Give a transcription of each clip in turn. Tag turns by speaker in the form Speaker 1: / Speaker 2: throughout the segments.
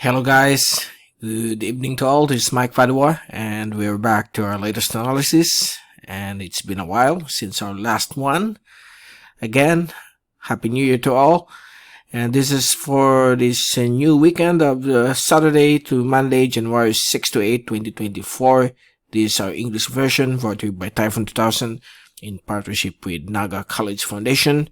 Speaker 1: Hello guys, good evening to all. This is Mike Padua and we're back to our latest analysis, and it's been a while since our last one. Again, Happy New Year to all, and this is for this new weekend of Saturday to Monday, January 6 to 8, 2024. This is our English version brought to you by Typhoon2000 in partnership with Naga College Foundation,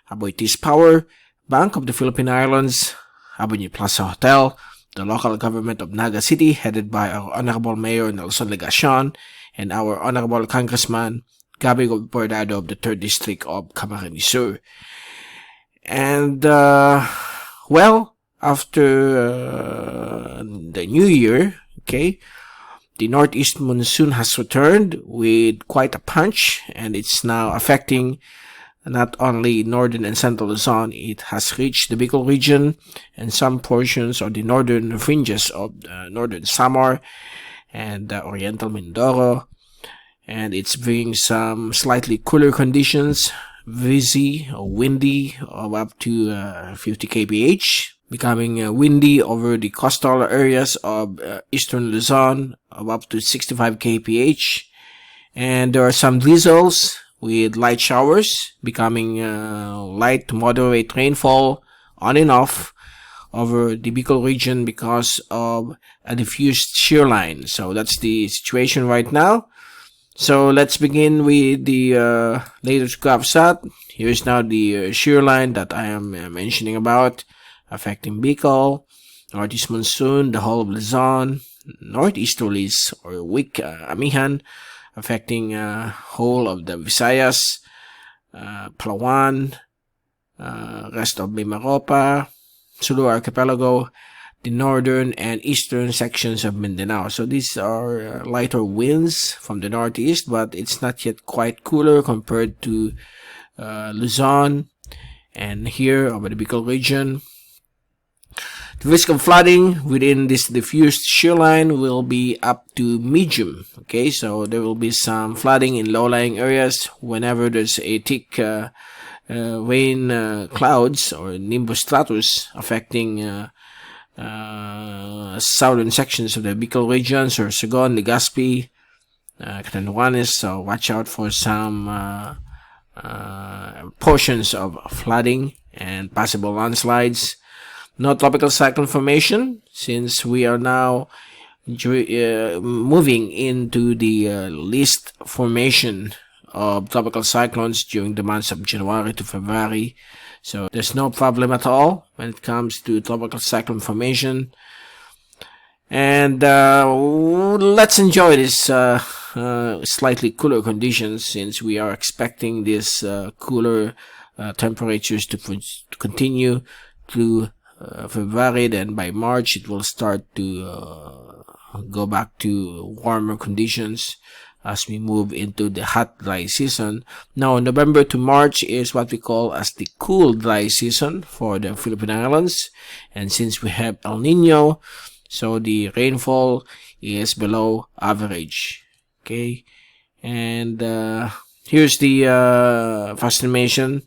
Speaker 1: Aboitiz Power, Bank of the Philippine Islands, Avenue Plaza Hotel, the local government of Naga City headed by our Honorable Mayor Nelson Legacion, and our Honorable Congressman Gabi Bordado of the 3rd District of Camarines Sur. And, after the new year, the Northeast Monsoon has returned with quite a punch, and it's now affecting not only northern and central Luzon. It has reached the Bicol Region and some portions of the northern fringes of northern Samar and oriental Mindoro, and it's bringing some slightly cooler conditions, breezy or windy of up to 50 kph, becoming windy over the coastal areas of eastern Luzon of up to 65 kph, and there are some drizzles with light showers becoming light to moderate rainfall on and off over the Bicol region because of a diffused shear line. So that's the situation right now. So let's begin with the latest GovSat. Here's now the shear line that I am mentioning about, affecting Bicol, Northeast Monsoon, the whole of Luzon, northeasterlies or weak Amihan, affecting whole of the Visayas, Palawan, rest of Mimaropa, Sulu Archipelago, the northern and eastern sections of Mindanao. So these are lighter winds from the northeast, but it's not yet quite cooler compared to Luzon and here over the Bicol region. The risk of flooding within this diffused shear line will be up to medium. So there will be some flooding in low-lying areas whenever there's a thick rain clouds or nimbostratus affecting southern sections of the Bicol region, Sorsogon, Legazpi, Catanduanes. So watch out for some portions of flooding and possible landslides. No tropical cyclone formation, since we are now moving into the least formation of tropical cyclones during the months of January to February. So there's no problem at all when it comes to tropical cyclone formation. And let's enjoy this slightly cooler conditions, since we are expecting this cooler temperatures to continue through February. Then by March it will start to go back to warmer conditions as we move into the hot dry season. Now November to March is what we call as the cool dry season for the Philippine Islands, and since we have El Nino, so the rainfall is below average. And here's the fast animation.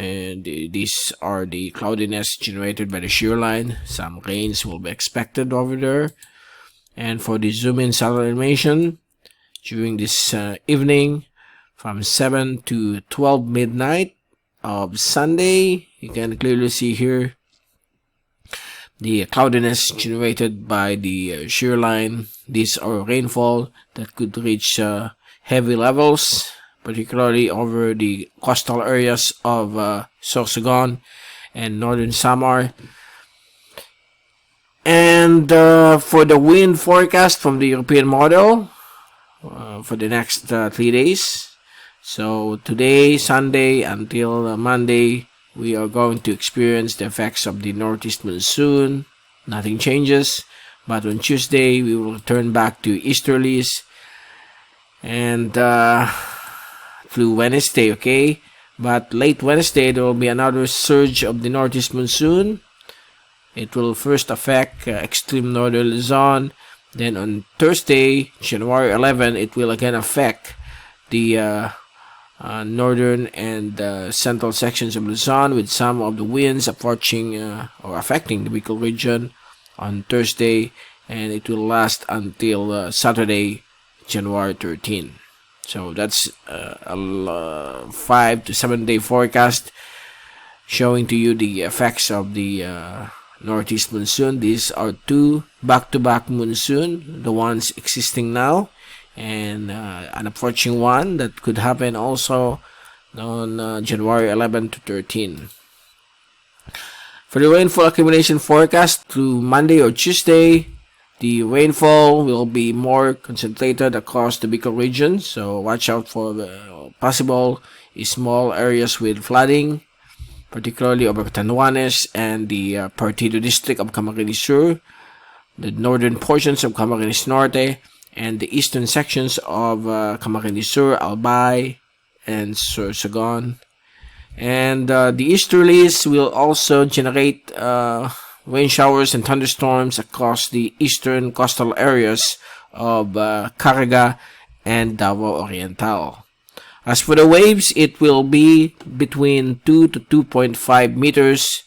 Speaker 1: And these are the cloudiness generated by the shear line. Some rains will be expected over there. And for the zoom in satellite animation, during this evening from 7 to 12 midnight of Sunday, you can clearly see here the cloudiness generated by the shear line. These are rainfall that could reach heavy levels, particularly over the coastal areas of Sorsogon and northern Samar. And for the wind forecast from the European model for the next 3 days. So today, Sunday until Monday, we are going to experience the effects of the Northeast Monsoon. Nothing changes. But on Tuesday, we will return back to easterlies. And through Wednesday, but late Wednesday there will be another surge of the Northeast Monsoon. It will first affect extreme northern Luzon. Then on Thursday, January 11, it will again affect the northern and central sections of Luzon, with some of the winds approaching or affecting the Bicol region on Thursday, and it will last until Saturday, January 13. So that's a 5 to 7 day forecast showing to you the effects of the Northeast Monsoon. These are two back-to-back monsoon, the ones existing now, and an approaching one that could happen also on January 11 to 13. For the rainfall accumulation forecast through Monday or Tuesday, the rainfall will be more concentrated across the Bicol Region, so watch out for the possible small areas with flooding, particularly over Cloudiness and the Partido district of Camarines Sur, the northern portions of Camarines Norte, and the eastern sections of Camarines Sur, Albay, and Sorsogon. And the easterlies will also generate rain showers and thunderstorms across the eastern coastal areas of Caraga and Davao Oriental. As for the waves, it will be between 2 to 2.5 meters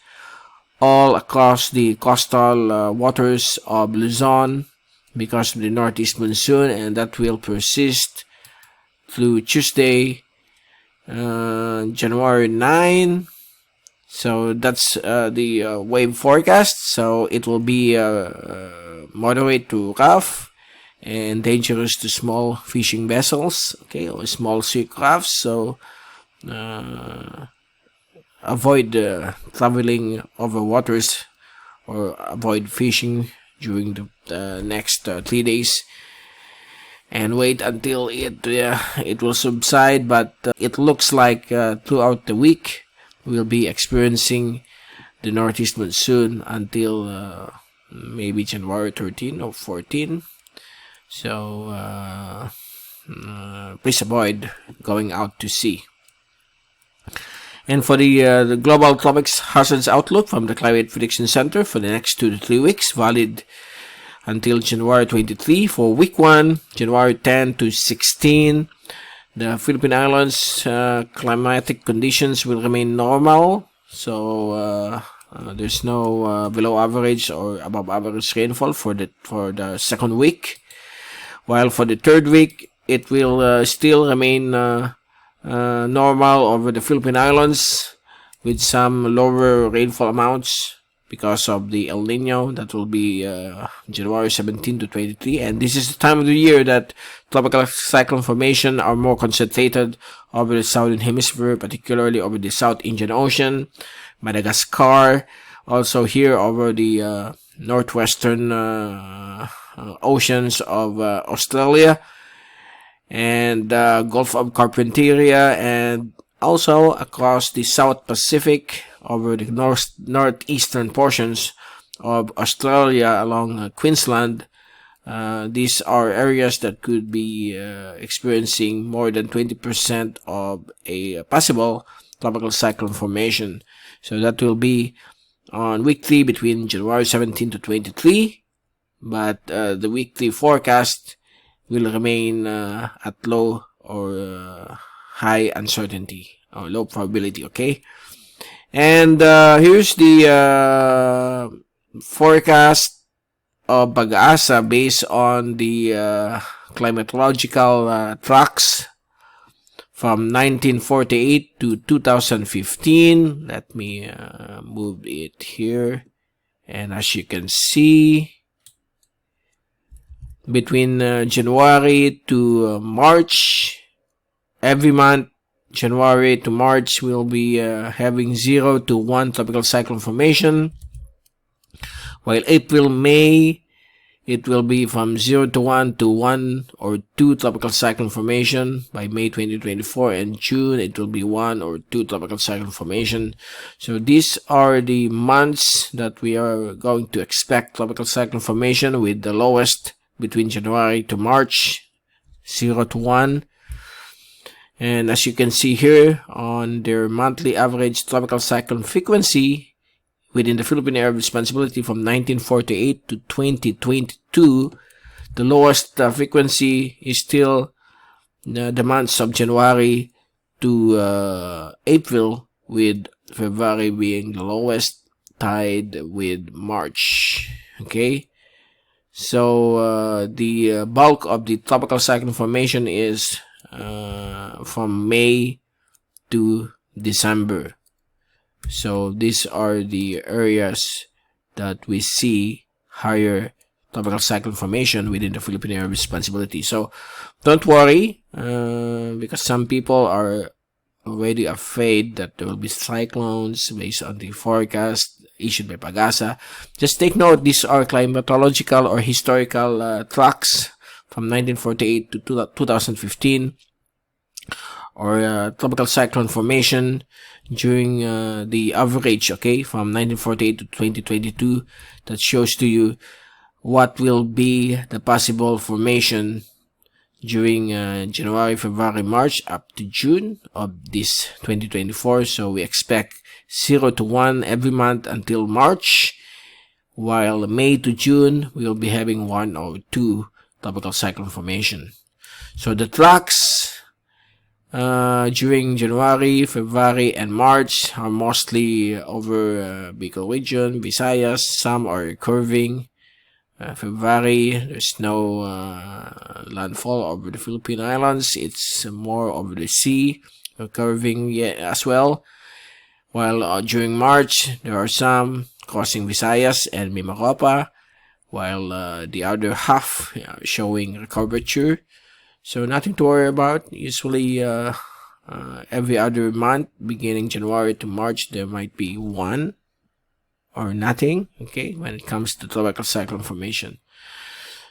Speaker 1: all across the coastal waters of Luzon because of the Northeast Monsoon, and that will persist through Tuesday, January 9. So that's the wave forecast. So it will be moderate to rough and dangerous to small fishing vessels, okay, or small sea crafts. So avoid traveling over waters or avoid fishing during the next 3 days, and wait until it will subside. But it looks like throughout the week we'll be experiencing the Northeast Monsoon until maybe January 13 or 14. So please avoid going out to sea. And for the Global Tropics Hazards Outlook from the Climate Prediction Center for the next 2 to 3 weeks, valid until January 23. For week 1, January 10 to 16, the Philippine Islands climatic conditions will remain normal. So there's no below average or above average rainfall for the second week. While for the third week, it will still remain normal over the Philippine Islands with some lower rainfall amounts because of the El Nino. That will be January 17 to 23. And this is the time of the year that tropical cyclone formation are more concentrated over the southern hemisphere, particularly over the South Indian Ocean, Madagascar, also here over the northwestern oceans of Australia, and Gulf of Carpentaria, and also across the South Pacific over the northeastern portions of Australia along Queensland. These are areas that could be experiencing more than 20% of a possible tropical cyclone formation. So that will be on week 3 between January 17 to 23. But the weekly forecast will remain at low or high uncertainty or low probability, okay? And here's the forecast of Pag-asa based on the climatological tracks from 1948 to 2015. Let me move it here. And as you can see, between January to March, every month, January to March, will be having 0 to 1 tropical cyclone formation. While April, May, it will be from 0 to 1 to 1 or 2 tropical cyclone formation. By May 2024 and June, it will be 1 or 2 tropical cyclone formation. So these are the months that we are going to expect tropical cyclone formation, with the lowest between January to March, 0 to 1. And as you can see here on their monthly average tropical cyclone frequency within the Philippine Area of Responsibility from 1948 to 2022, the lowest frequency is still the months of January to April, with February being the lowest, tied with March. Okay, so the bulk of the tropical cyclone formation is from May to December. So these are the areas that we see higher tropical cyclone formation within the Philippine area of responsibility. So don't worry, because some people are already afraid that there will be cyclones based on the forecast issued by Pagasa. Just take note, these are climatological or historical tracks from 1948 to 2015, or tropical cyclone formation during the average, okay, from 1948 to 2022. That shows to you what will be the possible formation during January, February, March up to June of this 2024. So we expect 0 to 1 every month until March, while May to June we will be having 1 or 2 tropical cyclone formation. So the tracks during January, February, and March are mostly over Bicol Region, Visayas. Some are curving. February, there's no landfall over the Philippine Islands. It's more over the sea, curving as well. While during March, there are some crossing Visayas and Mimaropa, while the other half showing curvature. So nothing to worry about. Usually every other month, beginning January to March, there might be one or nothing, okay, when it comes to tropical cyclone formation.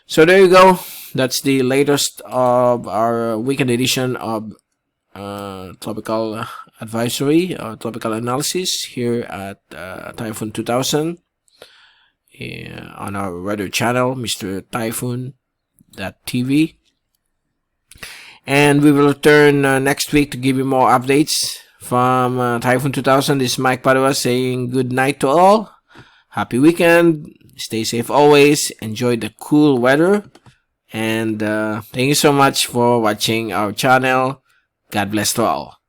Speaker 1: So there you go. That's the latest of our weekend edition of tropical advisory, tropical analysis here at Typhoon2000 on our weather channel, Mr. Typhoon.tv. And we will return next week to give you more updates from Typhoon2000. This is Mike Padua saying good night to all. Happy weekend. Stay safe always. Enjoy the cool weather. And thank you so much for watching our channel. God bless to all.